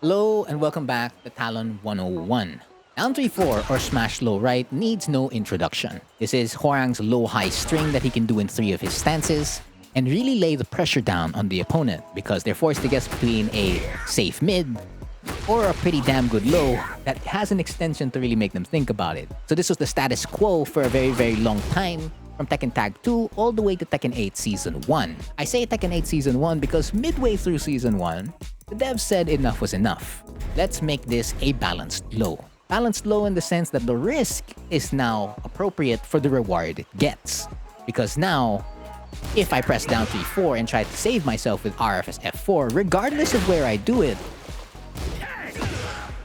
Hello and welcome back to Talon 101. Down 3-4 or smash low right needs no introduction. This is Hwoarang's low-high string that he can do in 3 of his stances and really lay the pressure down on the opponent because they're forced to guess between a safe mid or a pretty damn good low that has an extension to really make them think about it. So this was the status quo for a very long time, from Tekken Tag 2 all the way to Tekken 8 Season 1. I say Tekken 8 Season 1 because midway through Season 1, the devs said enough was enough. Let's make this a balanced low. Balanced low in the sense that the risk is now appropriate for the reward it gets. Because now, if I press down 3-4 and try to save myself with RFS F4, regardless of where I do it,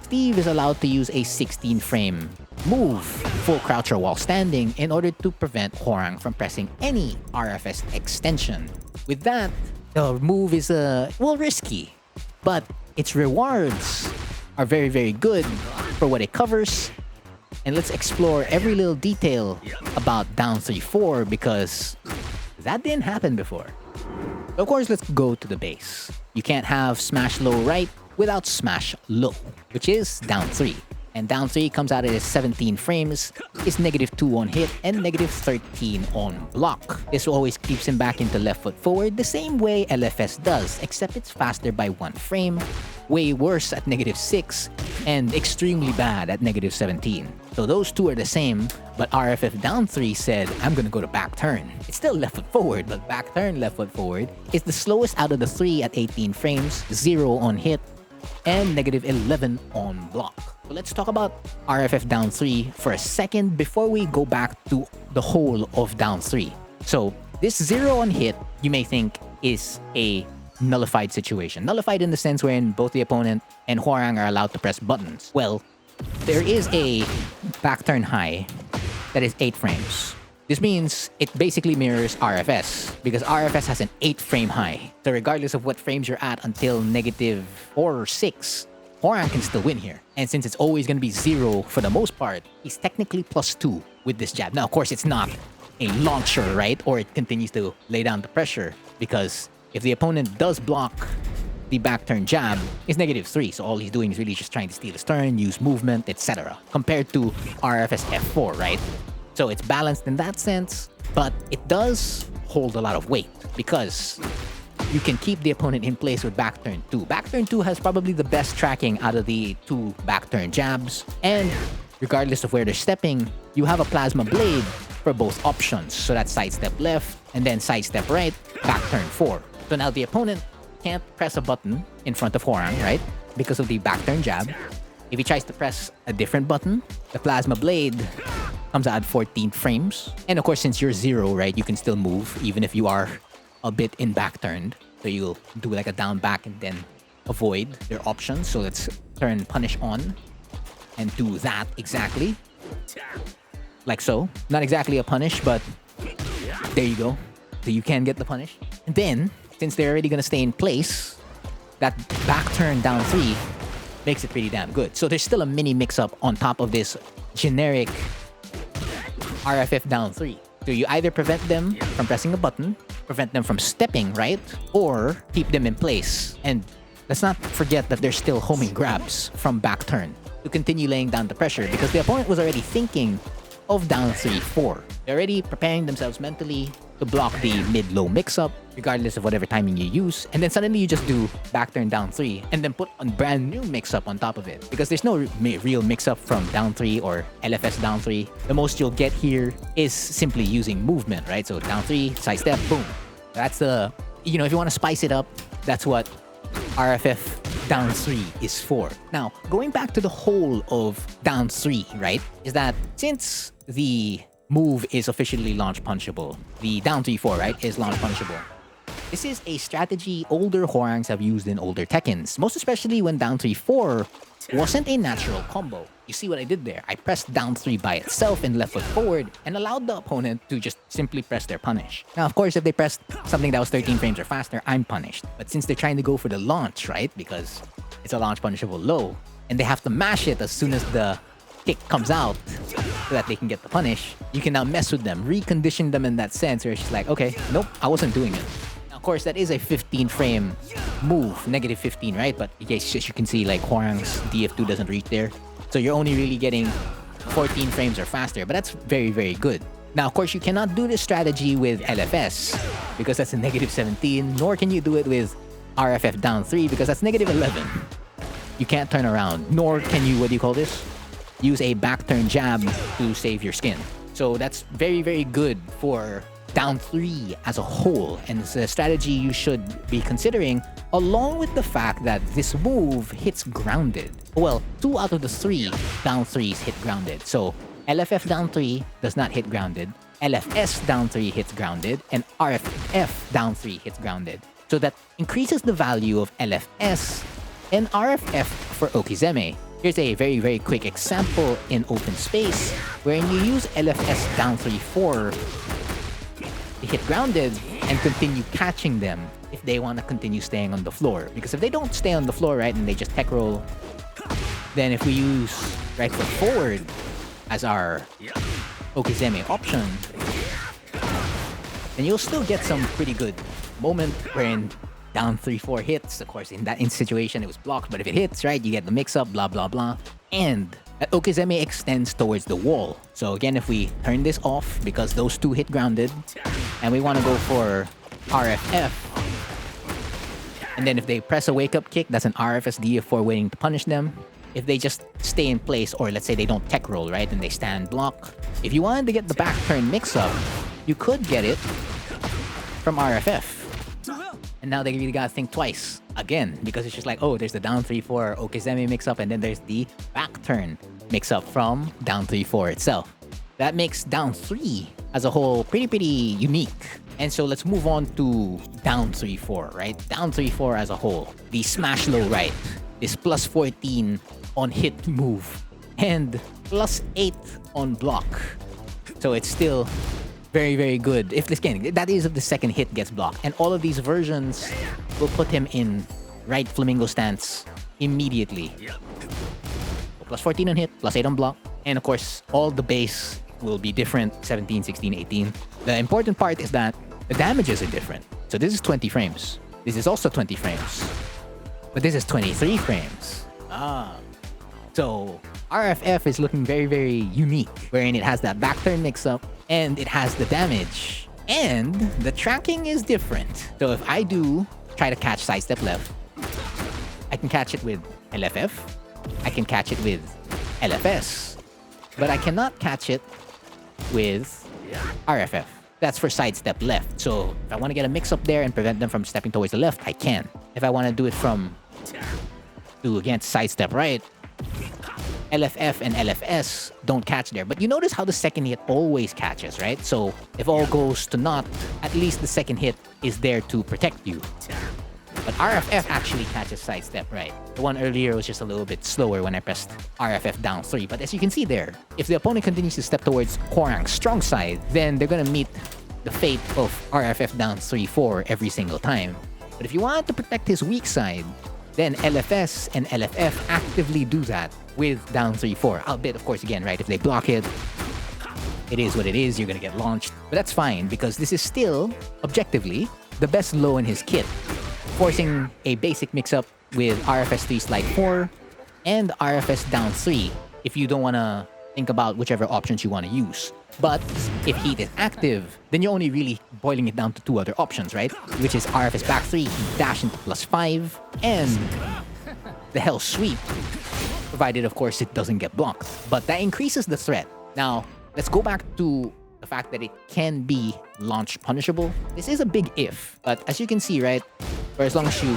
Steve is allowed to use a 16-frame move, full croucher while standing, in order to prevent Hwoarang from pressing any RFS extension. With that, the move is risky, but its rewards are very good for what it covers. And let's explore every little detail about down 3-4 because that didn't happen before. So of course, let's go to the base. You can't have smash low right without smash low, which is down 3. And down 3 comes out as 17 frames, is -2 on hit, and -13 on block. This always keeps him back into left foot forward the same way LFS does, except it's faster by 1 frame, way worse at -6, and extremely bad at -17. So those two are the same, but RFF down 3 said, I'm gonna go to back turn. It's still left foot forward, but back turn left foot forward is the slowest out of the 3 at 18 frames, 0 on hit, and -11 on block. So let's talk about RFF down 3 for a second before we go back to the whole of down 3. So this 0 on hit, you may think, is a nullified situation. Nullified in the sense wherein both the opponent and Hwoarang are allowed to press buttons. Well, there is a back turn high that is 8 frames. This means it basically mirrors RFS because RFS has an 8-frame high. So regardless of what frames you're at until -4 or 6, Hwoarang can still win here. And since it's always going to be 0 for the most part, he's technically +2 with this jab. Now, of course, it's not a launcher, right? Or it continues to lay down the pressure because if the opponent does block the back turn jab, it's -3. So all he's doing is really just trying to steal his turn, use movement, etc. Compared to RFS F4, right? So it's balanced in that sense, but it does hold a lot of weight because you can keep the opponent in place with back turn 2. Back turn 2 has probably the best tracking out of the 2 back turn jabs, and regardless of where they're stepping, you have a plasma blade for both options. So that's sidestep left and then sidestep right, back turn 4. So now the opponent can't press a button in front of Hwoarang, right? Because of the back turn jab. If he tries to press a different button, the plasma blade comes out at 14 frames. And of course, since you're 0, right, you can still move even if you are a bit in back turned. So you'll do like a down back and then avoid their options. So let's turn punish on and do that exactly. Like so. Not exactly a punish, but there you go. So you can get the punish. And then, since they're already gonna stay in place, that back turn down 3 makes it pretty damn good. So there's still a mini mix-up on top of this generic RFF down 3. So you either prevent them from pressing a button, prevent them from stepping, right? Or keep them in place. And let's not forget that there's still homing grabs from back turn to continue laying down the pressure because the opponent was already thinking of down 3-4. They're already preparing themselves mentally to block the mid-low mix-up, regardless of whatever timing you use. And then suddenly you just do back turn down 3 and then put a brand new mix-up on top of it. Because there's no real mix-up from down 3 or LFS down 3. The most you'll get here is simply using movement, right? So down 3, sidestep, boom. That's the, if you want to spice it up, that's what RFF down 3 is for. Now, going back to the whole of down 3, right, is that since the move is officially launch punchable, the down 3-4, right, is launch punchable. This is a strategy older Hwoarangs have used in older Tekkens, most especially when down 3-4 wasn't a natural combo. You see what I did there? I pressed down 3 by itself and left foot forward and allowed the opponent to just simply press their punish. Now, of course, if they pressed something that was 13 frames or faster, I'm punished. But since they're trying to go for the launch, right, because it's a launch punishable low, and they have to mash it as soon as the kick comes out so that they can get the punish, you can now mess with them, recondition them in that sense where it's just like, okay, nope, I wasn't doing it. Now, of course, that is a 15 frame move negative 15, right? But as you can see, like Hwoarang's DF2 doesn't reach there. So you're only really getting 14 frames or faster, but that's very, very good. Now, of course, you cannot do this strategy with LFS because that's a negative 17, nor can you do it with RFF down 3 because that's negative 11. You can't turn around, nor can you, what do you call this? Use a back turn jab to save your skin. So that's very, very good for down 3 as a whole, and it's a strategy you should be considering, along with the fact that this move hits grounded. Well, 2 out of the 3 down 3s hit grounded. So LFF down 3 does not hit grounded, LFS down 3 hits grounded, and RFF down 3 hits grounded. So that increases the value of LFS and RFF for Okizeme. Here's a very, very quick example in open space wherein you use LFS down 3-4 to hit grounded and continue catching them if they want to continue staying on the floor. Because if they don't stay on the floor, right, and they just tech roll, then if we use right foot forward as our Okizeme option, then you'll still get some pretty good moment wherein down 3-4 hits. Of course, in that situation, it was blocked, but if it hits, right, you get the mix-up, blah, blah, blah. And that Okizeme extends towards the wall. So again, if we turn this off, because those 2 hit grounded, and we want to go for RFF, and then if they press a wake-up kick, that's an RFS DF4 waiting to punish them. If they just stay in place, or let's say they don't tech roll, right, and they stand block, if you wanted to get the back turn mix-up, you could get it from RFF. And now they really gotta think twice again, because it's just like, oh, there's the down 3-4 Okizeme mix-up, and then there's the back turn mix-up from down 3-4 itself. That makes down 3 as a whole pretty unique. And so let's move on to down 3-4, right? Down 3-4 as a whole. The smash low right is plus 14 on hit move and plus 8 on block. So it's still very, very good. If this game, that is if the second hit gets blocked. And all of these versions will put him in right flamingo stance immediately. So plus 14 on hit, plus 8 on block. And of course, all the base will be different, 17, 16, 18. The important part is that the damages are different. So this is 20 frames. This is also 20 frames. But this is 23 frames. So RFF is looking very, very unique, wherein it has that back turn mix-up, and it has the damage, and the tracking is different. So if I do try to catch sidestep left, I can catch it with LFF, I can catch it with LFS, but I cannot catch it with RFF. That's for sidestep left. So if I want to get a mix up there and prevent them from stepping towards the left, I can. If I want to do it from against sidestep right, LFF and LFS don't catch there. But you notice how the second hit always catches, right? So if all goes to naught, at least the second hit is there to protect you. But RFF actually catches sidestep right. The one earlier was just a little bit slower when I pressed RFF down 3. But as you can see there, if the opponent continues to step towards Hwoarang's strong side, then they're gonna meet the fate of RFF down 3-4 every single time. But if you want to protect his weak side, then LFS and LFF actively do that with down 3-4. Albeit, of course, again, right, if they block it, it is what it is, you're gonna get launched. But that's fine, because this is still, objectively, the best low in his kit, forcing a basic mix-up with RFS 3 slide 4 and RFS down 3 if you don't want to think about whichever options you want to use. But if heat is active, then you're only really boiling it down to 2 other options, right? Which is RFS back 3, dash into +5, and the Hell Sweep, provided of course it doesn't get blocked. But that increases the threat. Now, let's go back to the fact that it can be launch punishable. This is a big if, but as you can see, right, for as long as you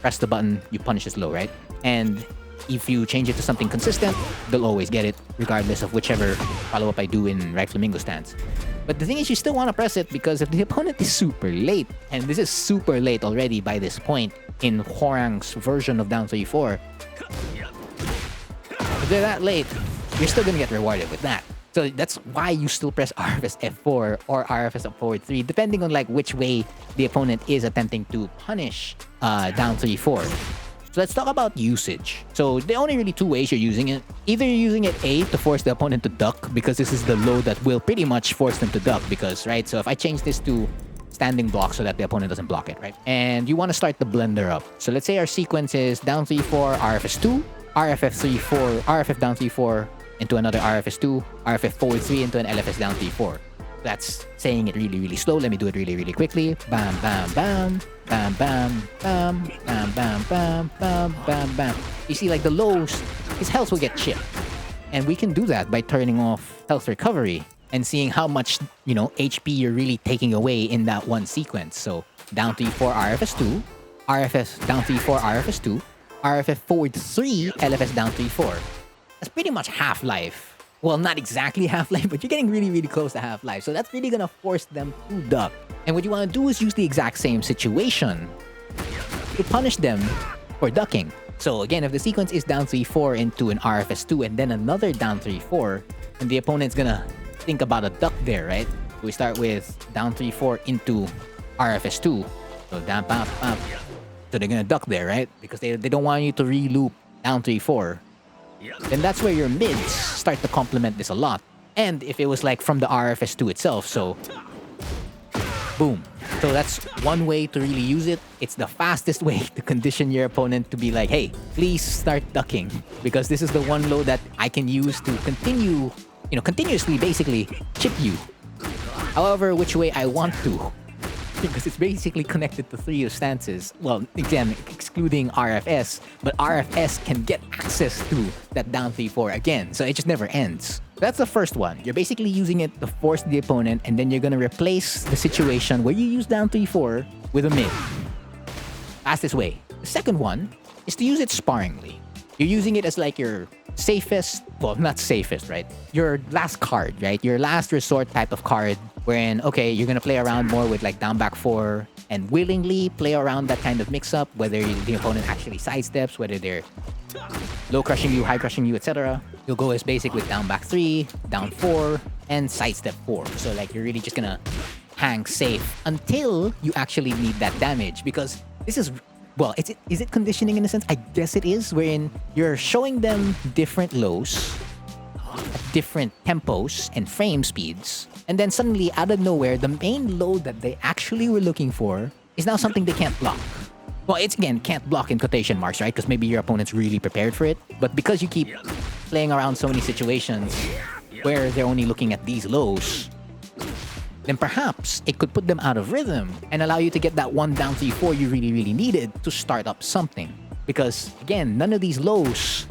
press the button, you punish this low, right? And if you change it to something consistent, they'll always get it, regardless of whichever follow-up I do in right flamingo stance. But the thing is, you still want to press it, because if the opponent is super late, and this is super late already by this point in Hwoarang's version of down 3-4, if they're that late, you're still going to get rewarded with that. So that's why you still press RFS F4 or RFS up forward 3, depending on like which way the opponent is attempting to punish down 3-4. So let's talk about usage. So there are only really 2 ways you're using it. Either you're using it A, to force the opponent to duck, because this is the low that will pretty much force them to duck, because, right, so if I change this to standing block so that the opponent doesn't block it, right? And you want to start the blender up. So let's say our sequence is down 3-4, RFS 2, RFF 3-4, RFF down 3-4 into another RFS 2, RFF forward 3 into an LFS down 3-4. That's saying it really, really slow. Let me do it really, really quickly. Bam, bam, bam, bam, bam, bam, bam, bam, bam, bam, bam, bam. You see, like the lows, his health will get chipped. And we can do that by turning off health recovery and seeing how much, you know, HP you're really taking away in that one sequence. So down 3-4 RFS 2, RFS down 3-4 RFS 2, RFF forward 3, LFS down 3-4. That's pretty much half-life. Well, not exactly half-life, but you're getting really, really close to half-life. So that's really gonna force them to duck. And what you wanna do is use the exact same situation to punish them for ducking. So again, if the sequence is down 3-4 into an RFS 2 and then another down 3-4, and the opponent's gonna think about a duck there, right? We start with down 3-4 into RFS 2. So down, bam, bam. So they're gonna duck there, right? Because they don't want you to re-loop down 3-4. Then that's where your mids start to complement this a lot. And if it was like from the RFS 2 itself, so boom. So that's one way to really use it. It's the fastest way to condition your opponent to be like, hey, please start ducking. Because this is the one low that I can use to continue, you know, continuously basically chip you. However, which way I want to. Because it's basically connected to 3 of stances. Well, again, excluding RFS, but RFS can get access to that down 3-4 again, so it just never ends. That's the first one. You're basically using it to force the opponent, and then you're gonna replace the situation where you use down 3-4 with a mid. Fastest way. The second one is to use it sparingly. You're using it as like your safest, well, not safest, right? Your last card, right? Your last resort type of card wherein, okay, you're gonna play around more with like down back 4 and willingly play around that kind of mix-up, whether the opponent actually sidesteps, whether they're low crushing you, high crushing you, etc. You'll go as basic with down back 3, down 4, and sidestep 4. So like you're really just gonna hang safe until you actually need that damage, because this is, well, is it conditioning in a sense? I guess it is, wherein you're showing them different lows at different tempos and frame speeds, and then suddenly out of nowhere, the main load that they actually were looking for is now something they can't block. Well, it's again, can't block in quotation marks, right? Because maybe your opponent's really prepared for it, but because you keep playing around so many situations where they're only looking at these lows, then perhaps it could put them out of rhythm and allow you to get that one down 3-4 you really, really needed to start up something. Because again, none of these lows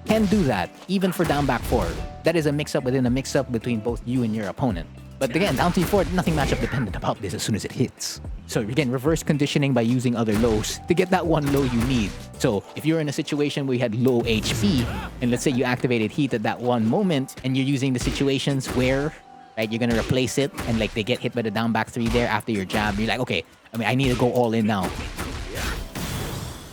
can do that, even for down back 4. That is a mix-up within a mix-up between both you and your opponent. But again, down 3-4, nothing matchup dependent about this as soon as it hits. So again, reverse conditioning by using other lows to get that one low you need. So if you're in a situation where you had low HP, and let's say you activated heat at that one moment, and you're using the situations where, right, you're gonna replace it, and like they get hit by the down back 3 there after your jab, you're like, okay, I need to go all in now.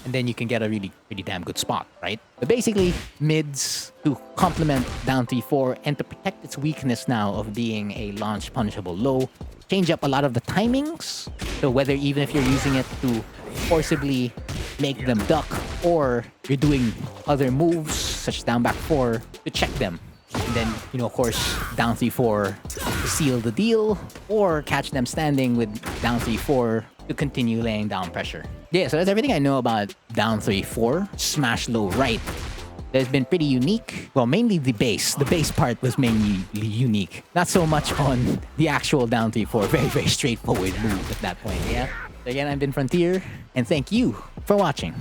And then you can get a really, really damn good spot, right? But basically, mids to complement down 3-4 and to protect its weakness now of being a launch punishable low, change up a lot of the timings. So whether even if you're using it to forcibly make them duck, or you're doing other moves such as down back 4 to check them. And then, you know, of course, down 3-4 to seal the deal, or catch them standing with down 3-4 to continue laying down pressure. Yeah, so that's everything I know about down 3-4, smash low right. That's been pretty unique. Well, mainly the base. The base part was mainly unique. Not so much on the actual down 3-4. Very, very straightforward move at that point, yeah? So again, I've been Frontier, and thank you for watching.